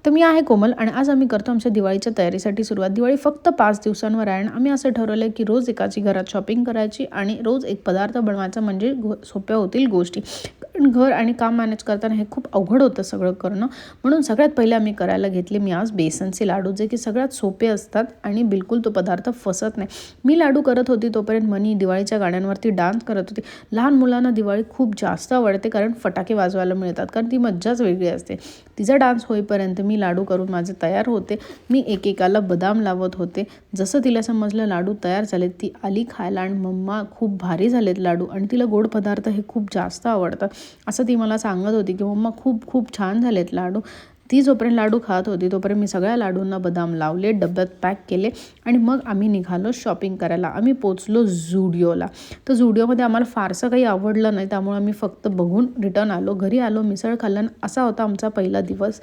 तर मी आहे कोमल आणि आज आम्ही करतो आमच्या दिवाळीच्या तयारीसाठी सुरुवात. दिवाळी फक्त 5 दिवसांवर आहे आणि आम्ही असं ठरवलं की रोज एकाची घरात शॉपिंग करायची आणि रोज एक पदार्थ बनवायचा, म्हणजे सोप्या होतील गोष्टी. कारण घर आणि काम मॅनेज करताना हे खूप अवघड होतं सगळं करणं. म्हणून सगळ्यात पहिले आम्ही करायला घेतले मी आज बेसनचे लाडू, जे की सगळ्यात सोपे असतात आणि बिलकुल तो पदार्थ फसत नाही. मी लाडू करत होती तोपर्यंत मनी दिवाळीच्या गाण्यांवरती डान्स करत होती. लहान मुलांना दिवाळी खूप जास्त आवडते कारण फटाके वाजवायला मिळतात, कारण ती मज्जाच वेगळी असते. तिचा डान्स होईपर्यंत मी लाडू करून माझे तयार होते. मी एकेकाला बदाम लावत होते. जसं तिला समजलं लाडू तयार झालेत, ती आली खायला आणि मम्मा खूप भारी झालेत लाडू आणि तिला गोड पदार्थ हे खूप जास्त आवडतात असं ती मला सांगत होती की मम्मा खूप खूप छान झालेत लाडू. ती जोपर्यंत लाडू खात होती तोपर्यंत मी सगळ्या लाडूंना बदाम लावले, डब्यात पॅक केले आणि मग आम्ही निघालो शॉपिंग करायला. आम्ही पोचलो झुडिओला. तर झुडिओमध्ये आम्हाला फारसं काही आवडलं नाही, त्यामुळे आम्ही फक्त बघून रिटर्न आलो. घरी आलो, मिसळ खाल्लं. असा होता आमचा पहिला दिवस.